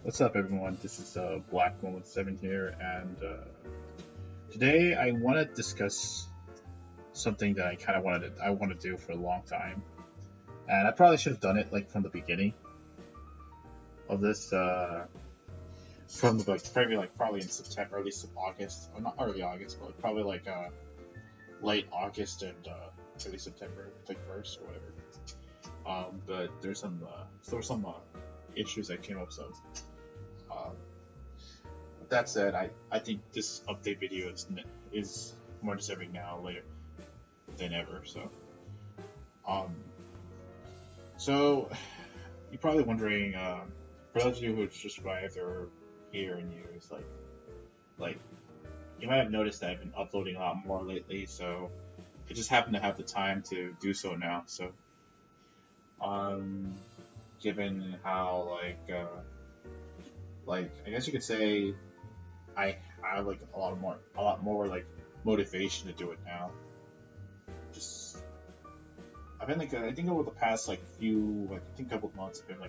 What's up, everyone? This is Black Moment 7 here, and today I want to discuss something that I kind of want to do for a long time, and I probably should have done it like from the beginning of this, from probably in September, early August, or not early August, but like, probably like late August and early September, like first or whatever. But there were some issues that came up, so. Um, With that said, I think this update video is more deserving now later than ever. Um, so you're probably wondering, for those of you who subscribed or here and news, like you might have noticed that I've been uploading a lot more lately. So I just happen to have the time to do so now. So um, given how like I guess you could say I have like a lot more like motivation to do it now. Just I've been like I think over the past like few like I think couple of months I've been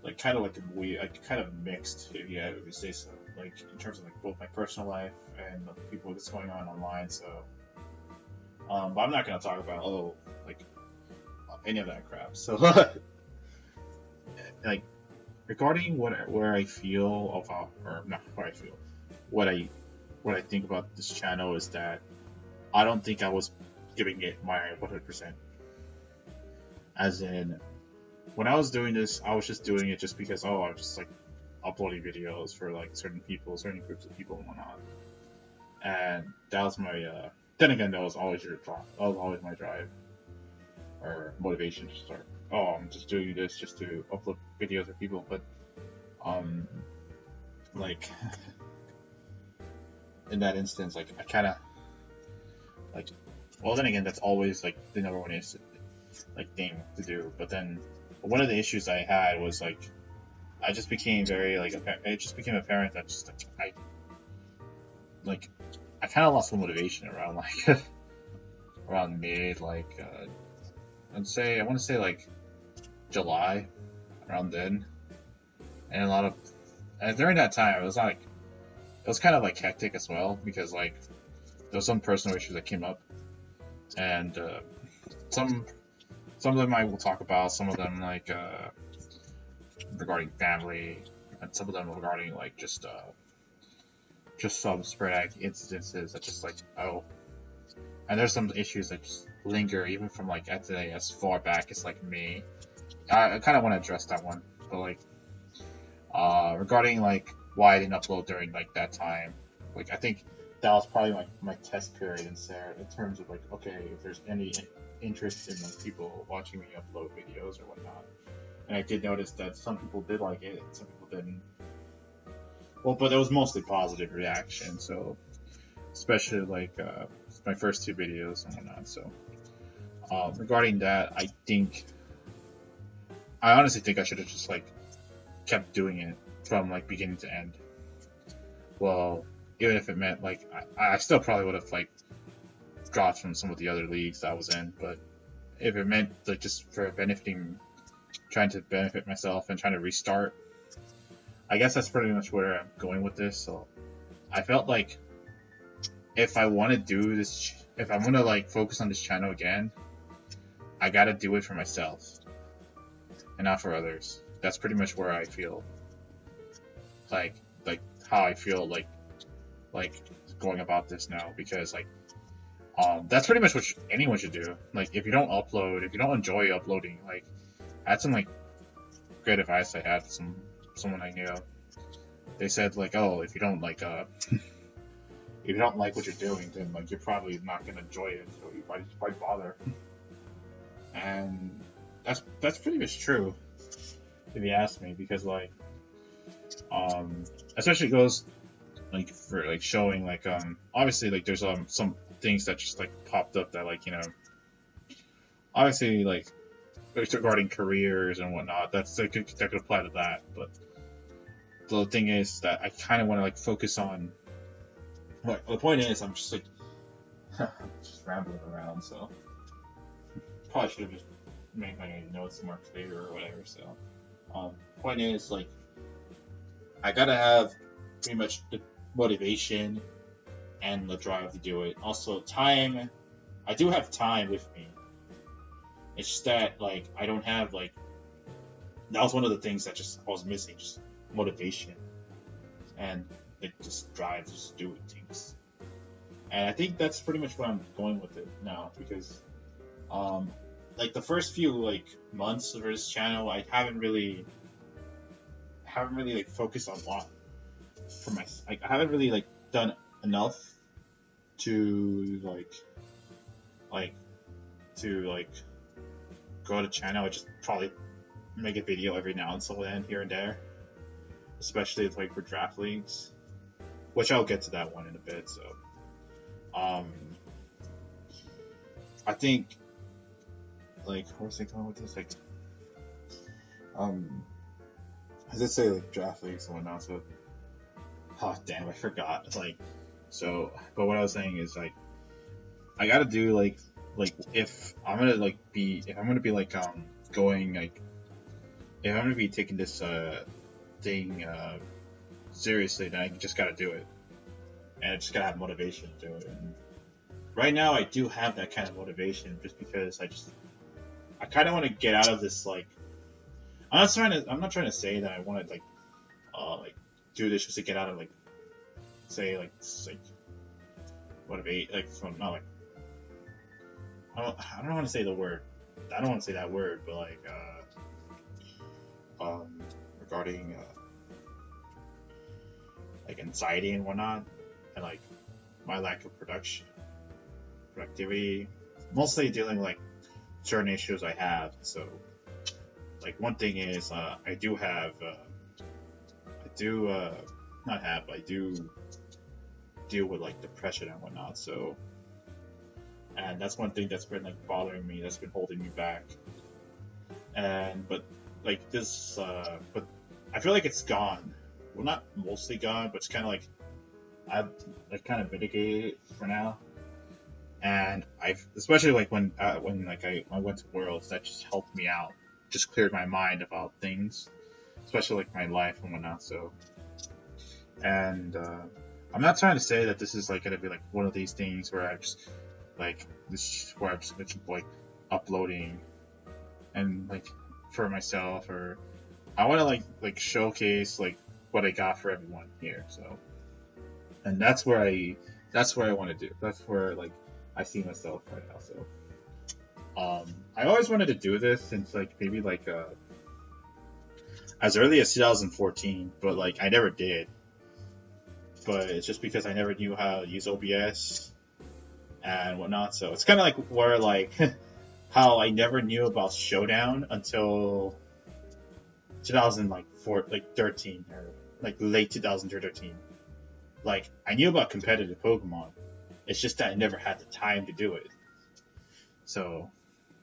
like kind of like weird like kind of mixed if you say so, like in terms of like both my personal life and the people that's going on online. So but I'm not gonna talk about like any of that crap. So like regarding where I feel about or not where I feel what I what I think about this channel is that I don't think I was giving it my 100%. As in, when I was doing this, I was just doing it just because I was just like uploading videos for like certain people, certain groups of people and whatnot. And that was my. Then again, that was always your drive. That was always my drive or motivation to start. Oh, I'm just doing this just to upload videos for people, but um, like in that instance, like I kind of like. Well, then again, that's always like the number one like thing to do. But then one of the issues I had was like I just became very like it just became apparent that just like I kind of lost the motivation around like around mid I want to say like July around then, and a lot of and during that time it was kind of like hectic as well because like there was some personal issues that came up and some some of them I will talk about, some of them like regarding family, and some of them regarding like just some sporadic incidences that just like and there's some issues that just linger even from like I'd say as far back as like May. I kind of want to address that one, but like regarding like why I didn't upload during like that time, like I think that was probably my test period in terms of like okay if there's any interest in like people watching me upload videos or whatnot. And I did notice that some people did like it, and some people didn't. Well, but it was mostly positive reaction. So especially like my first two videos and whatnot. So regarding that, I honestly think I should have just like kept doing it from like beginning to end. Well, even if it meant like I still probably would have like dropped from some of the other leagues that I was in, but if it meant like just for trying to benefit myself and trying to restart, I guess that's pretty much where I'm going with this. So I felt like if I want to do this, if I'm gonna like focus on this channel again, I gotta do it for myself and not for others. That's pretty much where I feel like how I feel like going about this now because like that's pretty much what anyone should do. Like if you don't upload, if you don't enjoy uploading, like I had some like great advice I had from someone I knew. They said like, oh, if you don't like if you don't like what you're doing, then like you're probably not gonna enjoy it. So why bother? And that's pretty much true if you ask me, because like especially goes like for like showing like obviously like there's some things that just like popped up that like obviously like regarding careers and whatnot that could apply to that, but the thing is that I kind of want to like focus on what the point is. I'm just like just rambling around, so probably should have just made my notes more clear or whatever. So point is like I gotta have pretty much the motivation and the drive to do it. Also, time. I do have time with me. It's just that like I don't have like that was one of the things that just I was missing, just motivation and like just drive, just doing things. And I think that's pretty much what I'm going with it now because um like the first few like months of this channel, I haven't really like focused on a lot for my like I haven't really like done enough to like to grow the channel. I just probably make a video every now and then here and there, especially like for draft leagues, which I'll get to that one in a bit. So um I think like where was I going with this? Like um I did say like draft leagues and whatnot, so oh damn I forgot. Like so but what I was saying is like I gotta do like if I'm gonna be like going like if I'm gonna be taking this thing seriously, then I just gotta do it. And I just gotta have motivation to do it. And right now I do have that kind of motivation just because I kinda wanna get out of this like I'm not trying to say that I wanna like do this just to get out of like say like motivate like from not like I don't want to say the word. I don't want to say that word, but like regarding like anxiety and whatnot, and like my lack of productivity, mostly dealing with like certain issues I have. So like one thing is I do have I do not have I do deal with like depression and whatnot. So and that's one thing that's been like bothering me, that's been holding me back. And but like this but I feel like it's gone. Well, not mostly gone, but it's kind of like I've like kind of mitigated it for now. And I've especially like when like I went to Worlds, that just helped me out, just cleared my mind about things, especially like my life and whatnot. So and I'm not trying to say that this is like gonna be like one of these things where I just like this where I'm just like uploading and like for myself, or I want to like showcase like what I got for everyone here. So and that's where I want to do. That's where like I see myself right now. So I always wanted to do this since like maybe like as early as 2014, but like I never did. But it's just because I never knew how to use OBS and whatnot. So it's kind of like where like how I never knew about Showdown until 2013 or like late 2013. Like I knew about competitive Pokemon. It's just that I never had the time to do it. So,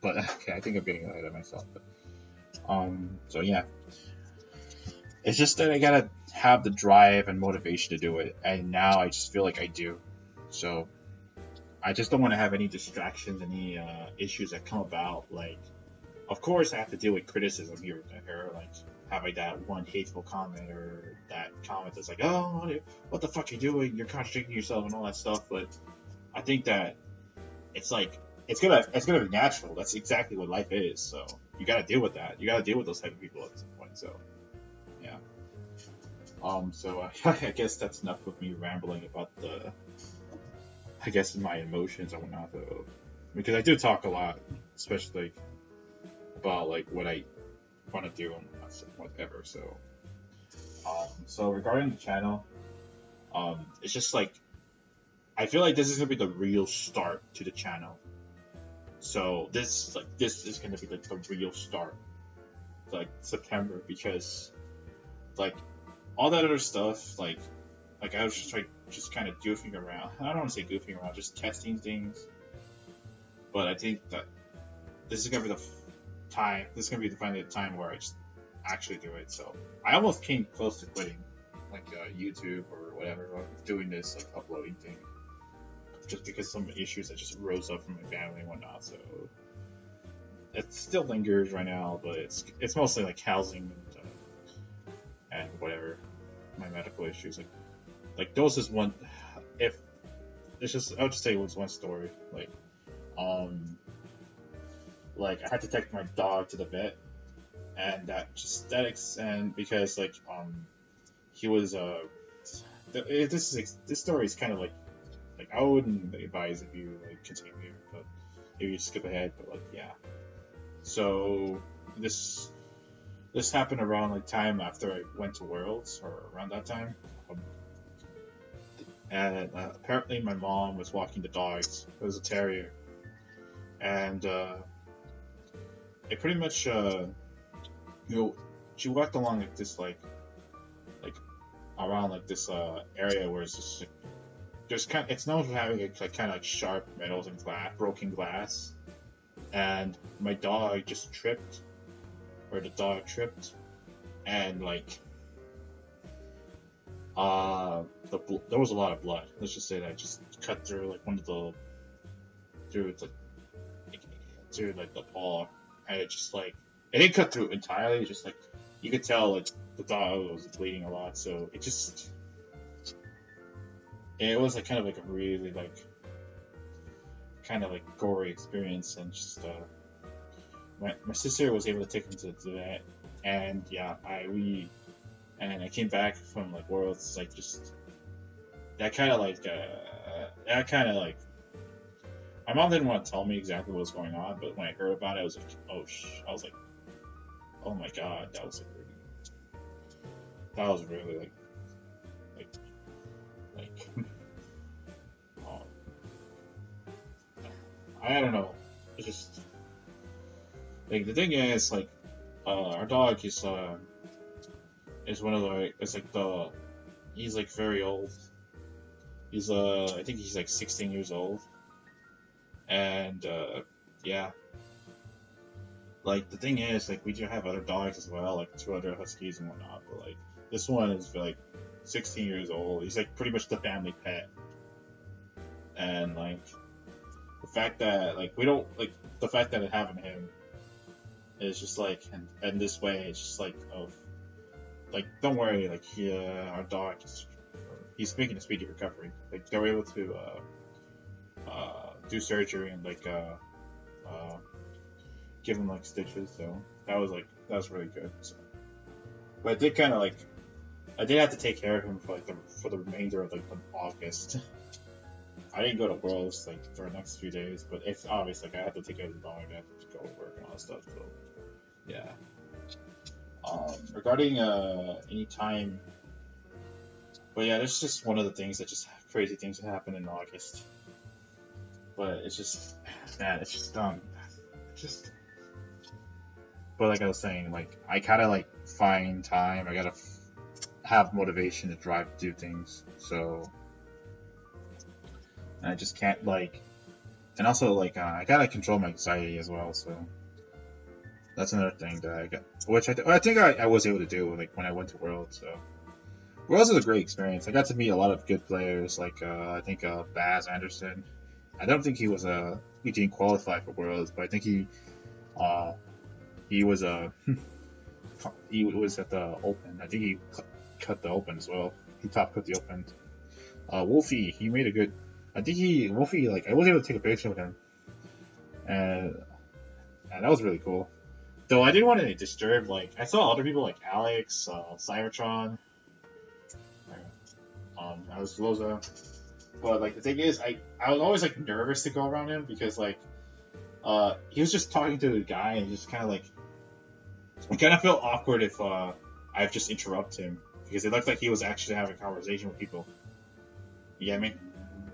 but okay, I think I'm getting ahead of myself. But so yeah, it's just that I gotta have the drive and motivation to do it, and now I just feel like I do. So I just don't want to have any distractions, any issues that come about. Like, of course, I have to deal with criticism here and there, like having that one hateful comment or that comment that's like, "Oh, what the fuck are you doing? You're contradicting yourself" and all that stuff. But I think that it's like it's gonna be natural. That's exactly what life is. So you gotta deal with that. You gotta deal with those type of people at some point. So yeah. So I guess that's enough of me rambling about I guess my emotions and whatnot, though, because I do talk a lot, especially like, about like what I want to do and whatever. So regarding the channel, it's just like I feel like this is gonna be the real start to the channel. So this is gonna be like the real start, like September, because like all that other stuff, like I was just like kind of goofing around. I don't want to say goofing around, just testing things. But I think that this is gonna be the time. This is gonna be finally the time where I just actually do it. So I almost came close to quitting, like YouTube or whatever, or doing this like uploading thing, just because some issues that just rose up from my family and whatnot. So it still lingers right now, but it's mostly like housing and whatever. medical issues. Like there was this one. If it's just, I'll just tell you one story. Um, like I had to take my dog to the vet, and and because he was this story is kind of like I wouldn't advise if you like continue, but if you skip ahead. But like yeah, so this happened around like time after I went to Worlds or around that time. And apparently my mom was walking the dogs. It was a terrier, and it pretty much she walked along like this like around like this area where it's just like, it's known for having like kind of like sharp metals and broken glass, and my dog just tripped, or the dog tripped, and like there was a lot of blood. Let's just say that just cut through like one of the through the paw, and it just like it didn't cut through entirely. It's just like you could tell like the dog was bleeding a lot, so it was like kind of like a really like kind of like gory experience, and just my sister was able to take him to that, and yeah, I came back from like Worlds like just that kind of like my mom didn't want to tell me exactly what was going on, but when I heard about it, I was like, I was like, oh my god, that was really like um, I don't know. It's just like the thing is like our dog is one of the it's like he's like very old. He's I think he's like 16 years old, and yeah. Like the thing is, like we do have other dogs as well, like 2 other huskies and whatnot. But like this one is like 16 years old. He's like pretty much the family pet, and like the fact that like we don't like the fact that having him is just like and this way it's just like like don't worry, like our dog he's making a speedy recovery. Like they were able to do surgery and like give him like stitches, so that was really good. So. But I did kind of like I did have to take care of him for the remainder of like August. I didn't go to Worlds like for the next few days, but it's obvious like I had to take care of the dog. I had to go to work and all that stuff. So yeah. Regarding any time, but yeah, there's just one of the things that just crazy things that happen in August. But it's just man, it's just just. But like I was saying, like I kind of like find time. I gotta have motivation to drive to do things. So and I just can't like, and also like I gotta control my anxiety as well. So that's another thing that I got, which I think I was able to do like when I went to Worlds. So Worlds was a great experience. I got to meet a lot of good players. Like I think Baz Anderson. I don't think he didn't qualify for Worlds, but I think he was he was at the Open. I think he cut the Open as well. He top cut the Open. Wolfie, he made a good. I think Wolfie, like I was able to take a picture with him, and that was really cool. Though I didn't want to disturb. Like I saw other people like Alex, Cybertron, Alex Loza. But like the thing is, I was always like nervous to go around him because like he was just talking to the guy and just kind of like I kind of felt awkward if I just interrupt him because it looked like he was actually having a conversation with people. You get me?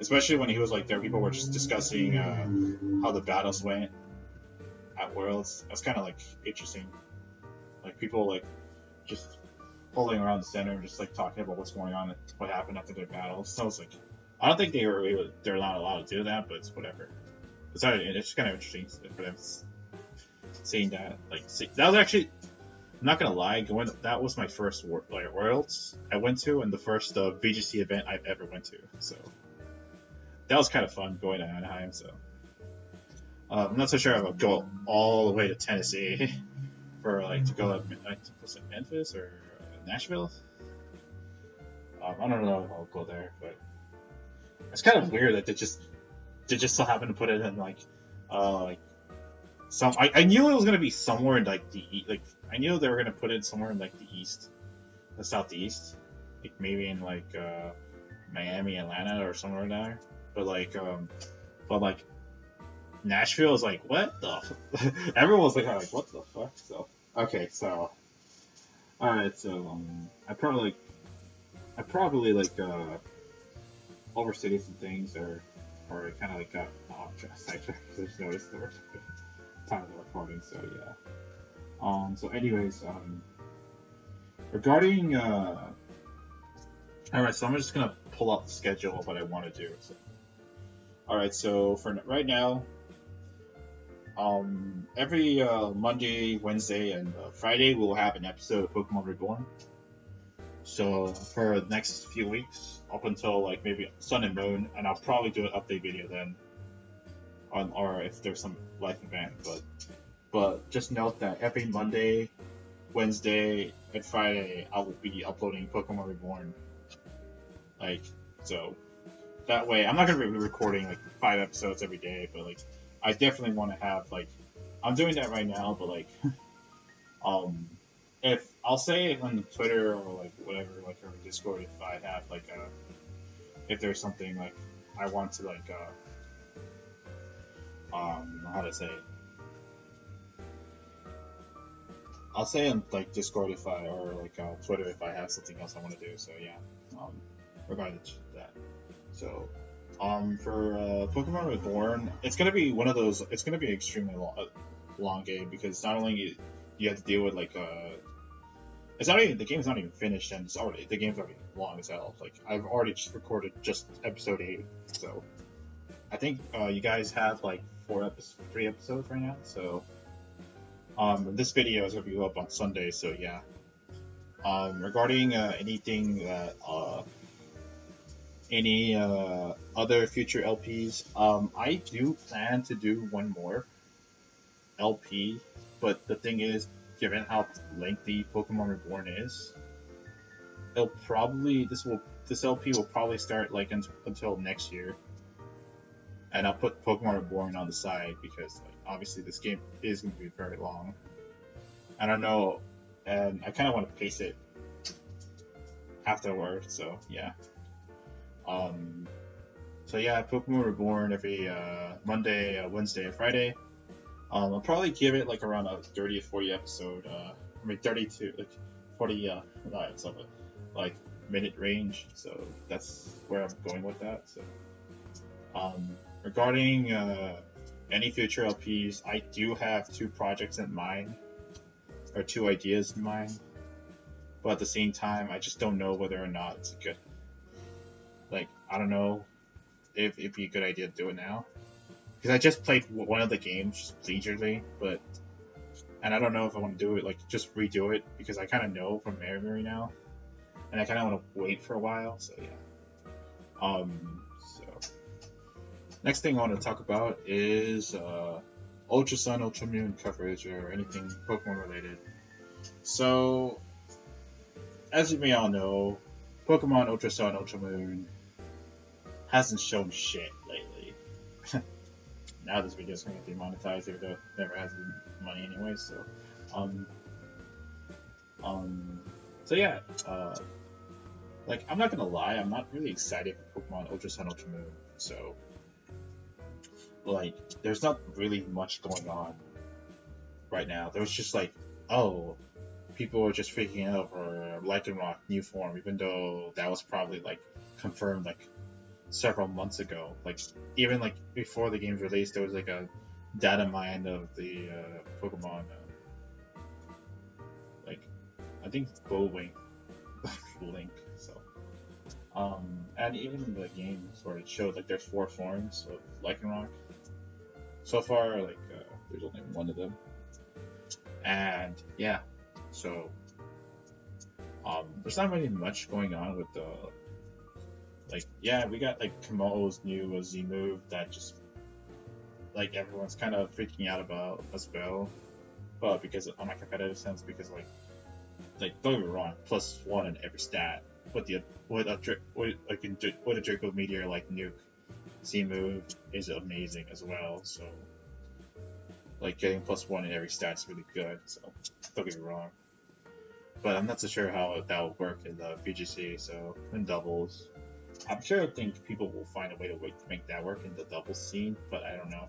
Especially when he was like there, people were just discussing how the battles went at Worlds. That's kind of like interesting. Like people like just pulling around the center and just like talking about what's going on and what happened after their battles. So it's like I don't think they're not allowed to do that, but it's whatever. It's just kind of interesting for them seeing that. That was actually, I'm not gonna lie, that was my first Worlds I went to and the first VGC event I've ever went to. So that was kind of fun going to Anaheim. So I'm not so sure I would go all the way to Tennessee for to go was it Memphis or Nashville? I don't know if I'll go there, but it's kind of weird that they just so happen to put it in like some. I knew it was gonna be somewhere in like like I knew they were gonna put it somewhere in like the east, the southeast, like maybe in like Miami, Atlanta, or somewhere there. But like Nashville is like what the? Everyone was like what the fuck? So okay, so all right, so I probably like overstated some things or kind of like got off track sidetracked because I just noticed the time of the recording. So yeah. So anyways, regarding all right, so I'm just gonna pull up the schedule of what I want to do. So, all right, so for right now, every Monday, Wednesday, and Friday we'll have an episode of Pokemon Reborn. So for the next few weeks, up until like maybe Sun and Moon, and I'll probably do an update video then, or if there's some life event. But just note that every Monday, Wednesday, and Friday I will be uploading Pokemon Reborn. Like so, that way I'm not gonna be recording like 5 episodes every day, but like I definitely want to have like I'm doing that right now, but like if I'll say it on Twitter or like whatever, like or Discord, if I have like if there's something like I want to like how to say it. I'll say on like Discord if I or like Twitter if I have something else I want to do. So yeah, regarding that. So for Pokemon Reborn, it's gonna be one of those. It's gonna be an extremely long game because not only you have to deal with like it's not even the game's not even finished and the game's already long as hell. Like I've already just recorded just episode 8, so I think you guys have like 3 episodes right now. So this video is gonna be up on Sunday. So yeah. Regarding anything that any other future LPs, I do plan to do one more LP, but the thing is, given how lengthy Pokemon Reborn is, it'll probably this LP will probably start like until next year, and I'll put Pokemon Reborn on the side because like obviously this game is going to be very long. I don't know, and I kind of want to pace it afterward. So yeah. So yeah, Pokemon Reborn every Monday, Wednesday, and Friday. I'll probably give it like around a 30 or 40 episode. I mean 32, like 40, like minute range. So that's where I'm going with that. So, regarding any future LPs, I do have 2 projects in mind, or 2 ideas in mind. But at the same time, I just don't know whether or not it's a good. Like I don't know if it'd be a good idea to do it now. Because I just played one of the games just leisurely, and I don't know if I want to do it, like, just redo it, because I kind of know from memory now, and I kind of want to wait for a while, so yeah. So, next thing I want to talk about is, Ultra Sun, Ultra Moon coverage, or anything Pokemon related. So, as you may all know, Pokemon Ultra Sun, Ultra Moon hasn't shown shit lately. Now this video is going to get demonetized, even though it never has money anyway. So, so yeah, like I'm not gonna lie, I'm not really excited for Pokemon Ultra Sun, Ultra Moon. So, like, there's not really much going on right now. There was just like, oh, people are just freaking out for Lycanroc new form, even though that was probably like confirmed like several months ago. Like even like before the game's released, there was like a data mine of the Pokemon, like I think Bowling Link. So and even in the game where it showed like there's 4 forms of Lycanroc. So far, like there's only one of them, and yeah, so there's not really much going on with the. Like, yeah, we got, like, Kamo's new Z move that just, like, everyone's kind of freaking out about as well. But because, on my competitive sense, because, like, don't get me wrong, +1 in every stat with a Draco Meteor like nuke C move is amazing as well. So like getting +1 in every stat is really good. So don't get me wrong, but I'm not so sure how that will work in the VGC. So in doubles, I'm sure I think people will find a way to make that work in the doubles scene, but I don't know.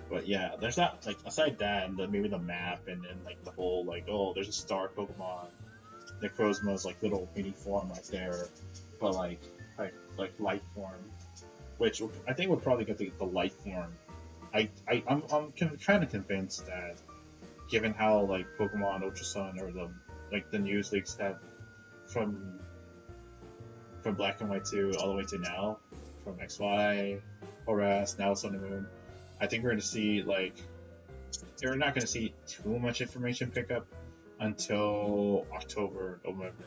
But yeah, there's not like aside that and maybe the map and then like the whole like oh there's a star Pokemon, Necrozma's like little mini form right there, but like light form, which I think would probably get the light form. I'm kind of convinced that given how like Pokemon Ultra Sun or the news leaks have from Black and White 2 all the way to now, from XY, Horas, now Sun and Moon, I think we're going to see like we're not going to see too much information pickup until October, November.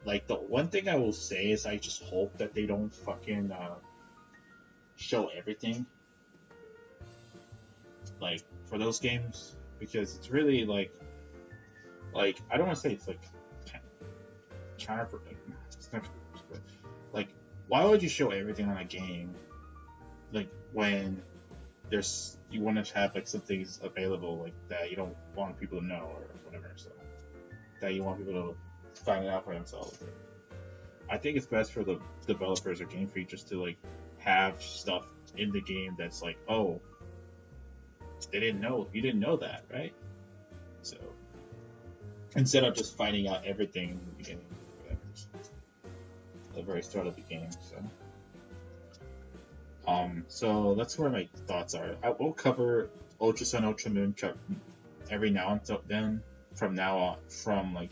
Like the one thing I will say is I just hope that they don't fucking show everything like for those games, because it's really like I don't want to say it's like counterproductive. Like why would you show everything on a game like when there's you want to have like some things available like that you don't want people to know or whatever, so that you want people to find it out for themselves. I think it's best for the developers or Game Freak just to like have stuff in the game that's like, oh, you didn't know that, right? So instead of just finding out everything in the beginning, whatever, at the very start of the game. So that's where my thoughts are. I will cover Ultra Sun, Ultra Moon every now and then from now on, from like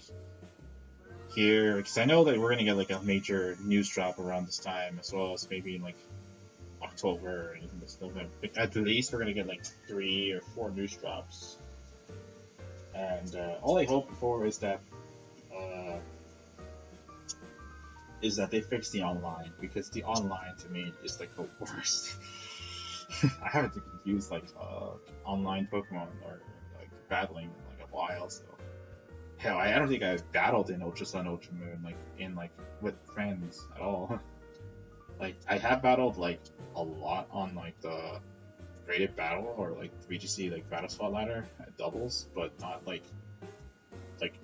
here, because I know that we're gonna get like a major news drop around this time, as well as maybe in like October and this November. At least we're gonna get like 3 or 4 news drops, and all I hope for is that they fix the online, because the online to me is like the worst. I haven't used like online Pokemon or like battling like a while, so hell, I don't think I've battled in Ultra Sun, Ultra Moon like in like with friends at all. Like I have battled like a lot on like the graded battle or like VGC like battle spot ladder at doubles, but not like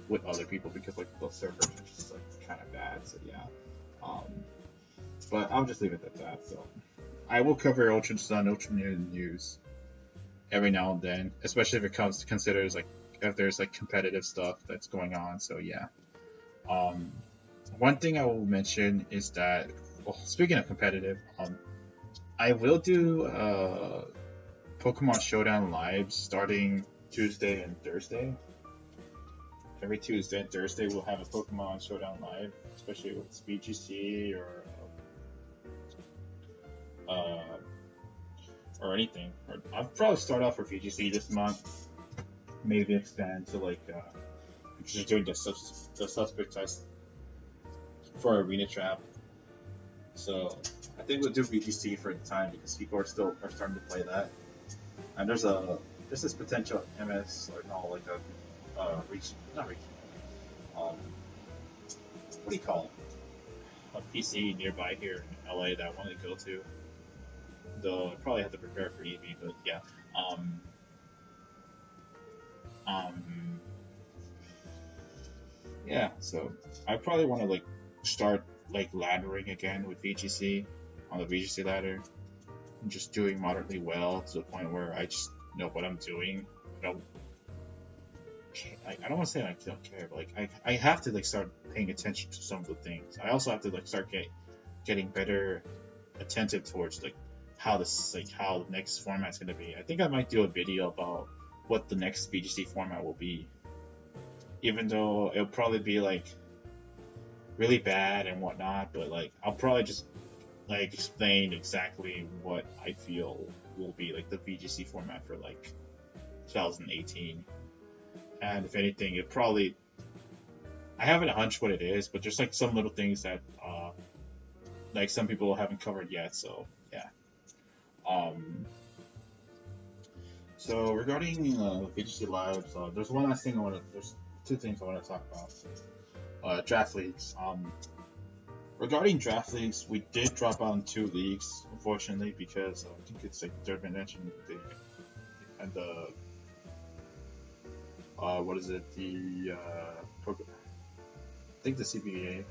with other people, because like the servers are just like kind of bad. So yeah. But I'll just leave it at that. So I will cover Ultra Sun, Ultra Moon news every now and then, especially if it considers like if there's like competitive stuff that's going on. So yeah. One thing I will mention is that, well, speaking of competitive, I will do Pokemon Showdown lives starting Tuesday and Thursday. Every Tuesday and Thursday we'll have a Pokemon Showdown live, especially with VGC or anything. Or I'll probably start off for VGC this month, maybe expand to like because you're doing the suspect test for Arena Trap. So I think we'll do VGC for the time, because people are starting to play that, and there's this potential MS or no, like a not reach. What do you call it? A PC nearby here in LA that I want to go to. Though I probably have to prepare for EV, but yeah. Yeah. So I probably want to like start like laddering again with VGC on the VGC ladder. I'm just doing moderately well to the point where I just know what I'm doing. I don't want to say I don't care, but like I have to like start paying attention to some of the things. I also have to like start getting better attentive towards like how the next format's gonna be. I think I might do a video about what the next VGC format will be, even though it'll probably be like really bad and whatnot. But like I'll probably just like explain exactly what I feel will be like the VGC format for like 2018. And if anything, it probably, I haven't a hunch what it is, but there's like some little things that like some people haven't covered yet. So yeah. So regarding VGC lives, there's one last thing I want to. two things I want to talk about. Draft leagues. Regarding draft leagues, we did drop out in 2 leagues, unfortunately, because I think it's like third mentioned the and the what is it? I think the CBA.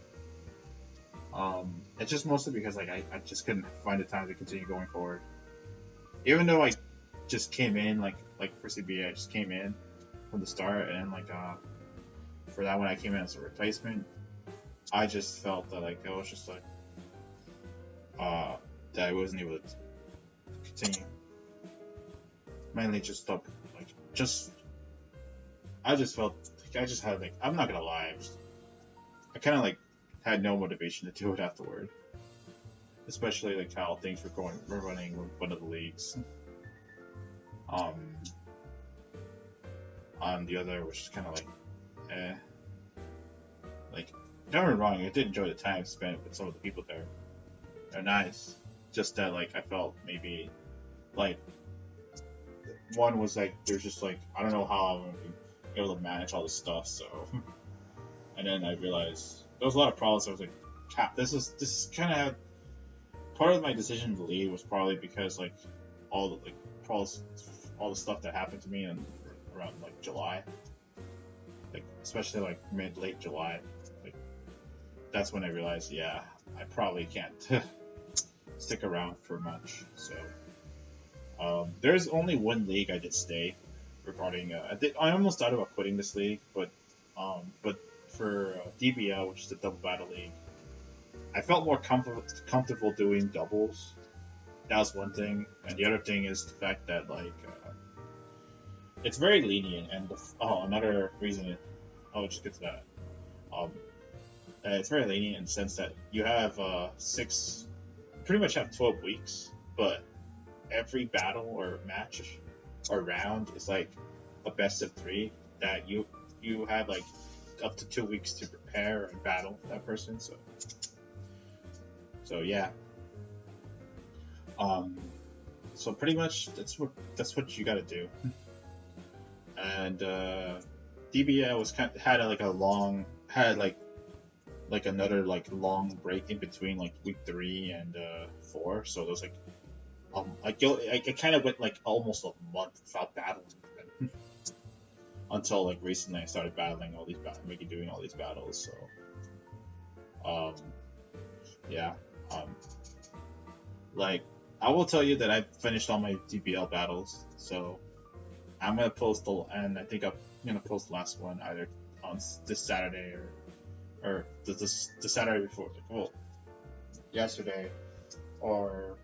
It's just mostly because like I just couldn't find the time to continue going forward. Even though I just came in like for CBA, I just came in from the start, and like for that one I came in as a replacement. I just felt that like it was just like that I wasn't able to continue. Mainly just stop like just I just felt like I just had like I'm not gonna lie, I kind of like had no motivation to do it afterward, especially like how things were running with one of the leagues. On the other, which is kind of like, like don't get me wrong, I did enjoy the time spent with some of the people there. They're nice, just that like I felt maybe like one was like there's just like I don't know how I'm gonna be able to manage all this stuff, so and then I realized there was a lot of problems. I was like, this is kind of part of my decision to leave was probably because like all the like problems, all the stuff that happened to me in around like July, like especially like late July, like that's when I realized I probably can't stick around for much. So there's only one league I did stay regarding. I almost thought about quitting this league, but for DBL, which is the double battle league, I felt more comfortable doing doubles. That was one thing, and the other thing is the fact that like it's very lenient. And another reason, I'll just get to that. It's very lenient in the sense that you have pretty much have 12 weeks, but every battle or match or round is like a best of 3 that you have like up to 2 weeks to prepare and battle that person. So yeah. So pretty much that's what you got to do. And DBL had another like long break in between like week 3 and 4. So there was like I kind of went like almost a month without battling until like recently I started battling all these doing all these battles. So yeah, like I will tell you that I finished all my DBL battles. So I'm gonna post and I think I'm gonna post the last one either on this Saturday or the Saturday before, well, yesterday or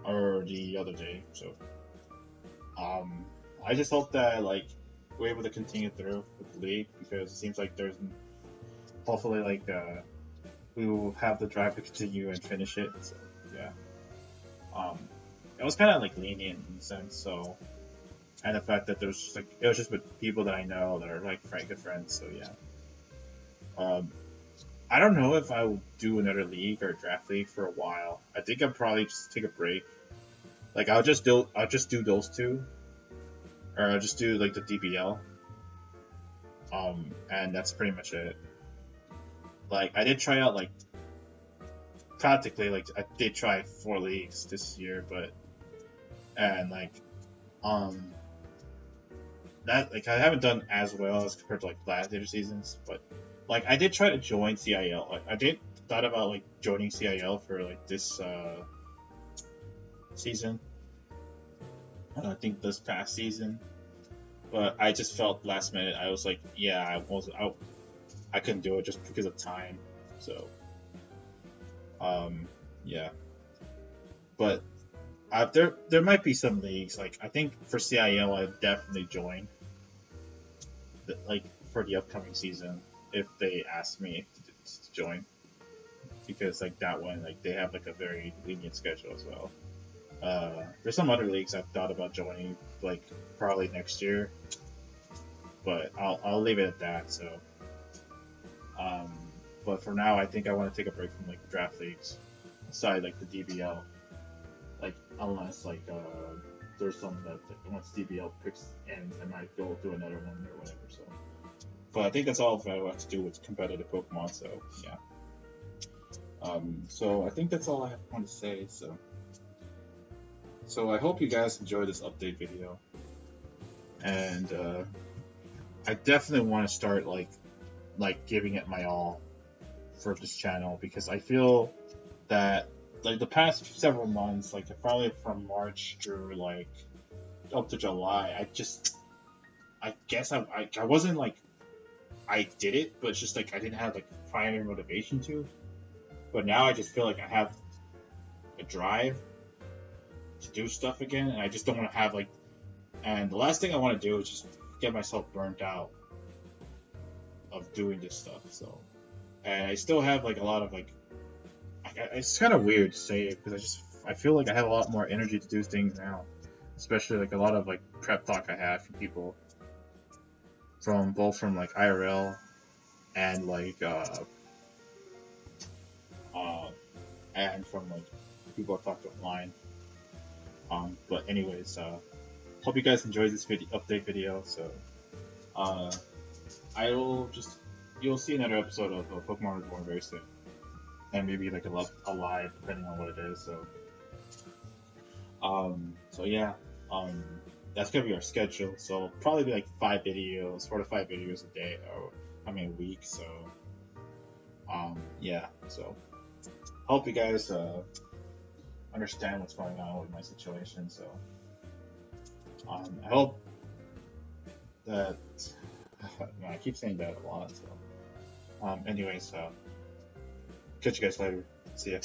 the other day. So I just hope that like we're able to continue through with the league, because it seems like there's hopefully like we will have the drive to continue and finish it. So yeah, it was kind of like lenient in a sense. So, and the fact that there's just, like it was just with people that I know that are like good friends. So yeah, I don't know if I will do another league or draft league for a while. I think I'll probably just take a break. Like I'll just do those two, or I'll just do like the DBL. And that's pretty much it. Like I did try out like practically like I did try 4 leagues this year, and like that like I haven't done as well as compared to like last year's seasons, but like I did try to join CIL. Like I did thought about like joining CIL for like this season. I think this past season, but I just felt last minute. I was like, yeah, I couldn't do it just because of time. So, yeah. But there might be some leagues. Like I think for CIL, I'd definitely join. Like for the upcoming season, if they ask me to join, because like that one, like they have like a very lenient schedule as well. There's some other leagues I've thought about joining, like probably next year, but I'll leave it at that. So, but for now, I think I want to take a break from like draft leagues, aside like the DBL, like unless like there's some that like, once DBL picks ends, I might go do another one or whatever. So, But I think that's all I have to do with competitive Pokemon. So yeah. So I think that's all I want to say. So I hope you guys enjoyed this update video, and I definitely want to start like giving it my all for this channel, because I feel that like the past several months, like probably from March through like up to July, I guess I wasn't like I did it, but it's just like I didn't have like primary motivation to. But now I just feel like I have a drive to do stuff again, and I just don't want to have like. And the last thing I want to do is just get myself burnt out of doing this stuff. So, and I still have like a lot of like. It's kind of weird to say it, because I feel like I have a lot more energy to do things now, especially like a lot of like prep talk I have from people from like IRL and like and from like people I've talked to online. But anyways, hope you guys enjoyed this update video. So you'll see another episode of Pokemon Reborn very soon, and maybe like a live, depending on what it is. So yeah, that's gonna be our schedule. So probably be like 4 to 5 videos a day, or a week. So yeah. So hope you guys understand what's going on with my situation. So I hope that I keep saying that a lot. So anyways, catch you guys later. See ya.